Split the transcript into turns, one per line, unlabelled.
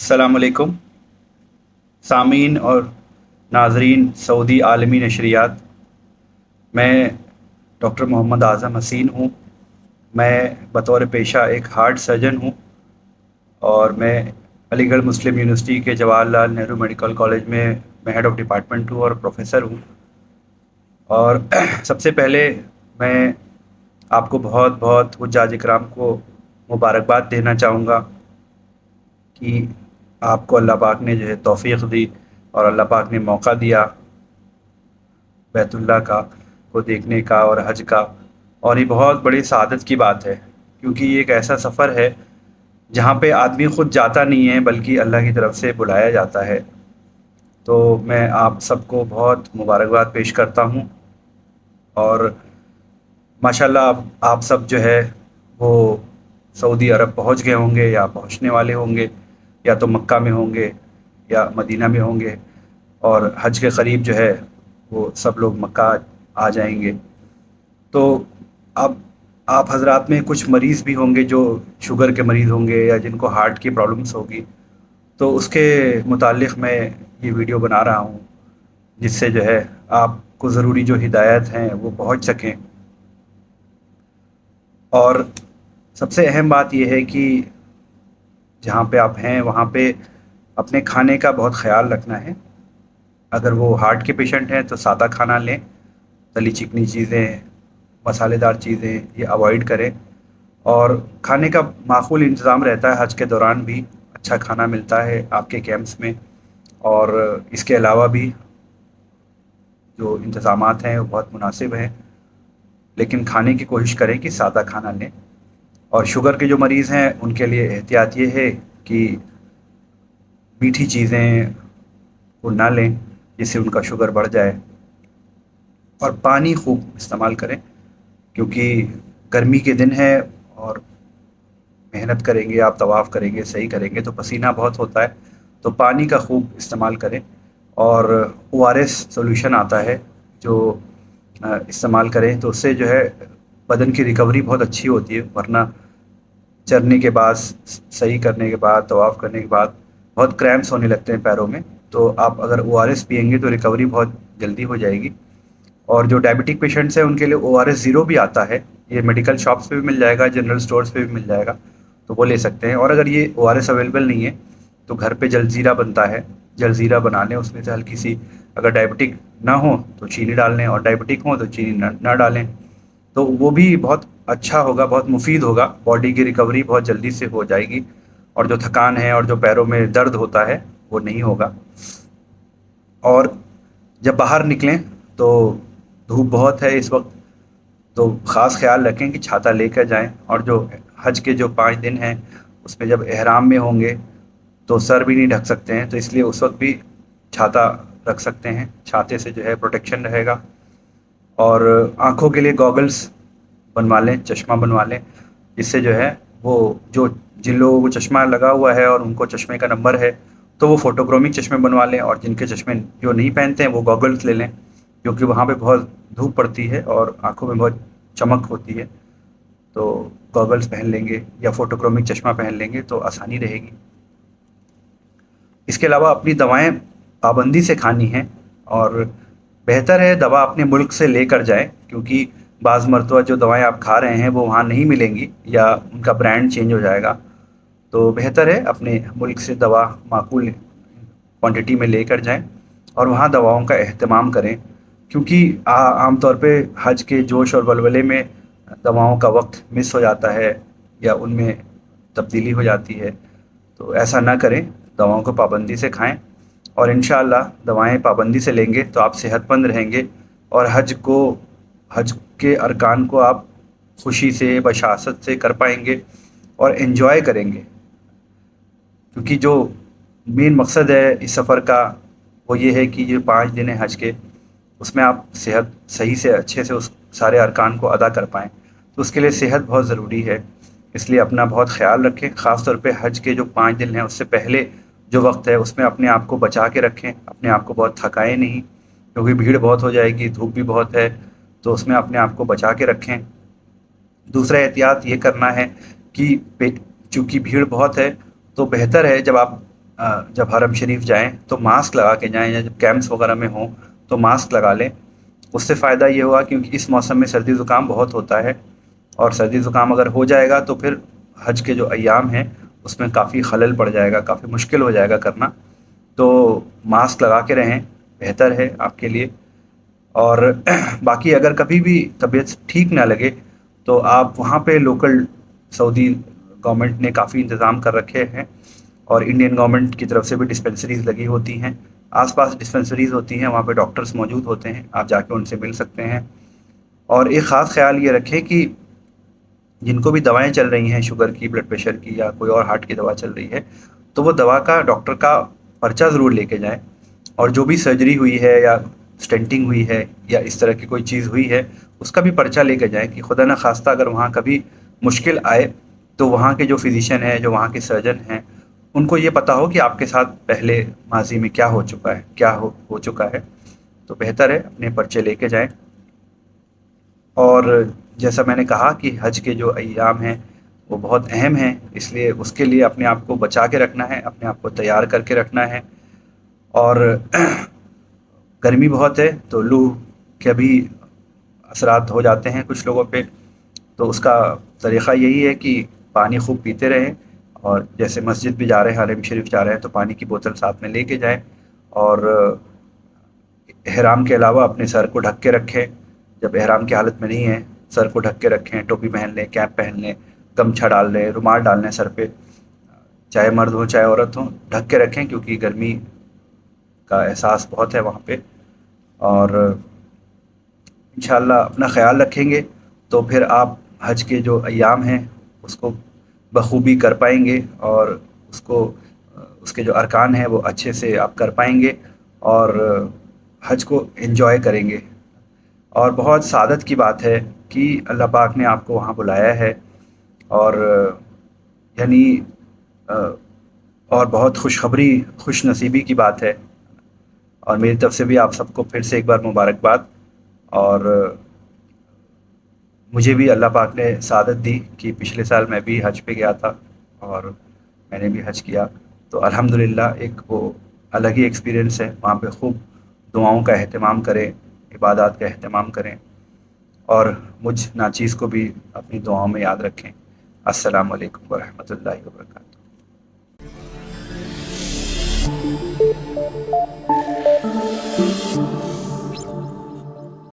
السلام علیکم سامعین اور ناظرین سعودی عالمی نشریات۔ میں ڈاکٹر محمد اعظم حسین ہوں۔ میں بطور پیشہ ایک ہارٹ سرجن ہوں اور میں علی گڑھ مسلم یونیورسٹی کے جواہر لال نہرو میڈیکل کالج میں ہیڈ آف ڈپارٹمنٹ ہوں اور پروفیسر ہوں۔ اور سب سے پہلے میں آپ کو بہت بہت حجاج اکرام کو مبارکباد دینا چاہوں گا کہ آپ کو اللہ پاک نے جو ہے توفیق دی اور اللہ پاک نے موقع دیا بیت اللہ کو دیکھنے کا اور حج کا، اور یہ بہت بڑی سعادت کی بات ہے کیونکہ یہ ایک ایسا سفر ہے جہاں پہ آدمی خود جاتا نہیں ہے بلکہ اللہ کی طرف سے بلایا جاتا ہے۔ تو میں آپ سب کو بہت مبارکباد پیش کرتا ہوں اور ماشاءاللہ آپ سب جو ہے وہ سعودی عرب پہنچ گئے ہوں گے یا پہنچنے والے ہوں گے، یا تو مکہ میں ہوں گے یا مدینہ میں ہوں گے، اور حج کے قریب جو ہے وہ سب لوگ مکہ آ جائیں گے۔ تو اب آپ حضرات میں کچھ مریض بھی ہوں گے جو شوگر کے مریض ہوں گے یا جن کو ہارٹ کی پرابلمس ہوگی، تو اس کے متعلق میں یہ ویڈیو بنا رہا ہوں جس سے جو ہے آپ کو ضروری جو ہدایت ہیں وہ پہنچ سکیں۔ اور سب سے اہم بات یہ ہے کہ جہاں پہ آپ ہیں وہاں پہ اپنے کھانے کا بہت خیال رکھنا ہے۔ اگر وہ ہارٹ کے پیشنٹ ہیں تو سادہ کھانا لیں، تلی چکنی چیزیں، مسالے دار چیزیں یہ اوائڈ کریں، اور کھانے کا معقول انتظام رہتا ہے حج کے دوران بھی، اچھا کھانا ملتا ہے آپ کے کیمپس میں، اور اس کے علاوہ بھی جو انتظامات ہیں وہ بہت مناسب ہیں، لیکن کھانے کی کوشش کریں کہ سادہ کھانا لیں۔ اور شوگر کے جو مریض ہیں ان کے لیے احتیاط یہ ہے کہ میٹھی چیزیں وہ نہ لیں جس سے ان کا شوگر بڑھ جائے، اور پانی خوب استعمال کریں کیونکہ گرمی کے دن ہے اور محنت کریں گے، آپ طواف کریں گے، صحیح کریں گے تو پسینہ بہت ہوتا ہے، تو پانی کا خوب استعمال کریں۔ اور او آر ایس سولوشن آتا ہے جو استعمال کریں تو اس سے جو ہے بدن کی ریکوری بہت اچھی ہوتی ہے، ورنہ چرنے کے بعد، صحیح کرنے کے بعد، طواف کرنے کے بعد بہت کریمپس ہونے لگتے ہیں پیروں میں، تو آپ اگر او آر ایس پئیں گے تو ریکوری بہت جلدی ہو جائے گی۔ اور جو ڈائبٹک پیشنٹس ہیں ان کے لیے او آر ایس زیرو بھی آتا ہے، یہ میڈیکل شاپس پہ بھی مل جائے گا، جنرل سٹورز پہ بھی مل جائے گا، تو وہ لے سکتے ہیں۔ اور اگر یہ او آر ایس اویلیبل نہیں ہے تو گھر پہ جلزیرہ بنتا ہے، جلزیرہ بنا لیں، اس میں سے ہلکی سی، اگر ڈائبٹک نہ ہو تو چینی ڈال لیں اور ڈائبٹک ہو تو چینی نہ ڈالیں، تو وہ بھی بہت اچھا ہوگا، بہت مفید ہوگا، باڈی کی ریکوری بہت جلدی سے ہو جائے گی، اور جو تھکان ہے اور جو پیروں میں درد ہوتا ہے وہ نہیں ہوگا۔ اور جب باہر نکلیں تو دھوپ بہت ہے اس وقت، تو خاص خیال رکھیں کہ چھاتا لے کر جائیں، اور جو حج کے جو 5 دن ہیں اس میں جب احرام میں ہوں گے تو سر بھی نہیں ڈھک سکتے ہیں، تو اس لیے اس وقت بھی چھاتا رکھ سکتے ہیں، چھاتے سے جو ہے پروٹیکشن رہے گا۔ اور آنکھوں کے لیے گوگلز بنوا لیں، چشمہ بنوا لیں، جس سے جو ہے وہ جن لوگوں کو چشمہ لگا ہوا ہے اور ان کو چشمے کا نمبر ہے تو وہ فوٹوکرومک چشمے بنوا لیں، اور جن کے چشمے جو نہیں پہنتے ہیں وہ گوگلز لے لیں، کیونکہ وہاں پہ بہت دھوپ پڑتی ہے اور آنکھوں میں بہت چمک ہوتی ہے، تو گوگلز پہن لیں گے یا فوٹوکرومک چشمہ پہن لیں گے تو آسانی رہے گی۔ اس کے علاوہ اپنی دوائیں پابندی سے کھانی ہیں، اور بہتر ہے دوا اپنے ملک سے لے کر جائیں، کیونکہ بعض مرتبہ جو دوائیں آپ کھا رہے ہیں وہ وہاں نہیں ملیں گی یا ان کا برانڈ چینج ہو جائے گا، تو بہتر ہے اپنے ملک سے دوا معقول کوانٹٹی میں لے کر جائیں اور وہاں دواؤں کا اہتمام کریں، کیونکہ عام طور پہ حج کے جوش اور ولولے میں دواؤں کا وقت مس ہو جاتا ہے یا ان میں تبدیلی ہو جاتی ہے، تو ایسا نہ کریں، دواؤں کو پابندی سے کھائیں، اور انشاءاللہ دوائیں پابندی سے لیں گے تو آپ صحت مند رہیں گے، اور حج کے ارکان کو آپ خوشی سے، بشاست سے کر پائیں گے اور انجوائے کریں گے، کیونکہ جو مین مقصد ہے اس سفر کا وہ یہ ہے کہ یہ 5 دن ہیں حج کے، اس میں آپ صحت صحیح سے اچھے سے اس سارے ارکان کو ادا کر پائیں، تو اس کے لیے صحت بہت ضروری ہے، اس لیے اپنا بہت خیال رکھیں، خاص طور پہ حج کے جو 5 دن ہیں اس سے پہلے جو وقت ہے اس میں اپنے آپ کو بچا کے رکھیں، اپنے آپ کو بہت تھکائیں نہیں، کیونکہ بھیڑ بہت ہو جائے گی، دھوپ بھی بہت ہے، تو اس میں اپنے آپ کو بچا کے رکھیں۔ دوسرا احتیاط یہ کرنا ہے کہ چونکہ بھیڑ بہت ہے تو بہتر ہے جب آپ جب حرم شریف جائیں تو ماسک لگا کے جائیں، یا جب کیمپس وغیرہ میں ہوں تو ماسک لگا لیں۔ اس سے فائدہ یہ ہوا کیونکہ اس موسم میں سردی زکام بہت ہوتا ہے، اور سردی زکام اگر ہو جائے گا تو پھر حج کے جو ایام ہیں اس میں کافی خلل پڑ جائے گا، کافی مشکل ہو جائے گا کرنا۔ تو ماسک لگا کے رہیں، بہتر ہے آپ کے لیے۔ اور باقی اگر کبھی بھی طبیعت ٹھیک نہ لگے تو آپ وہاں پہ لوکل سعودی گورنمنٹ نے کافی انتظام کر رکھے ہیں، اور انڈین گورنمنٹ کی طرف سے بھی ڈسپنسریز لگی ہوتی ہیں، آس پاس ڈسپنسریز ہوتی ہیں، وہاں پہ ڈاکٹرز موجود ہوتے ہیں، آپ جا کے ان سے مل سکتے ہیں۔ اور ایک خاص خیال یہ رکھیں کہ جن کو بھی دوائیں چل رہی ہیں، شوگر کی، بلڈ پریشر کی، یا کوئی اور ہارٹ کی دوا چل رہی ہے، تو وہ دوا کا ڈاکٹر کا پرچہ ضرور لے کے جائیں۔ اور جو بھی سرجری ہوئی ہے یا اسٹینٹنگ ہوئی ہے یا اس طرح کی کوئی چیز ہوئی ہے، اس کا بھی پرچہ لے کے جائیں کہ خدا نخواستہ اگر وہاں کبھی مشکل آئے تو وہاں کے جو فزیشین ہیں، جو وہاں کے سرجن ہیں، ان کو یہ پتہ ہو کہ آپ کے ساتھ پہلے ماضی میں کیا ہو چکا ہے، کیا ہو چکا ہے۔ تو بہتر ہے اپنے پرچے لے کے جائیں۔ اور جیسا میں نے کہا کہ حج کے جو ایام ہیں وہ بہت اہم ہیں، اس لیے اس کے لیے اپنے آپ کو بچا کے رکھنا ہے، اپنے آپ کو تیار کر کے رکھنا ہے۔ اور گرمی بہت ہے تو لو کے بھی اثرات ہو جاتے ہیں کچھ لوگوں پہ، تو اس کا طریقہ یہی ہے کہ پانی خوب پیتے رہیں، اور جیسے مسجد بھی جا رہے ہیں، حرم شریف جا رہے ہیں، تو پانی کی بوتل ساتھ میں لے کے جائیں۔ اور احرام کے علاوہ اپنے سر کو ڈھک کے رکھیں، جب احرام کی حالت میں نہیں ہیں سر کو ڈھک کے رکھیں، ٹوپی پہن لیں، کیپ پہن لیں، گمچھا ڈال لیں، رومال ڈال لیں سر پہ، چاہے مرد ہوں چاہے عورت ہوں، ڈھک کے رکھیں کیونکہ گرمی کا احساس بہت ہے وہاں پہ۔ اور انشاءاللہ اپنا خیال رکھیں گے تو پھر آپ حج کے جو ایام ہیں اس کو بخوبی کر پائیں گے، اور اس کو اس کے جو ارکان ہیں وہ اچھے سے آپ کر پائیں گے، اور حج کو انجوائے کریں گے۔ اور بہت سعادت کی بات ہے کہ اللہ پاک نے آپ کو وہاں بلایا ہے، اور یعنی اور بہت خوشخبری، خوش نصیبی کی بات ہے۔ اور میری طرف سے بھی آپ سب کو پھر سے ایک بار مبارکباد۔ اور مجھے بھی اللہ پاک نے سعادت دی کہ پچھلے سال میں بھی حج پہ گیا تھا، اور میں نے بھی حج کیا، تو الحمدللہ ایک وہ الگ ہی ایکسپیرینس ہے۔ وہاں پہ خوب دعاؤں کا اہتمام کریں، عبادات کا اہتمام کریں، اور مجھ ناچیز کو بھی اپنی دعاؤں میں یاد رکھیں۔ السلام علیکم ورحمۃ اللہ وبرکاتہ۔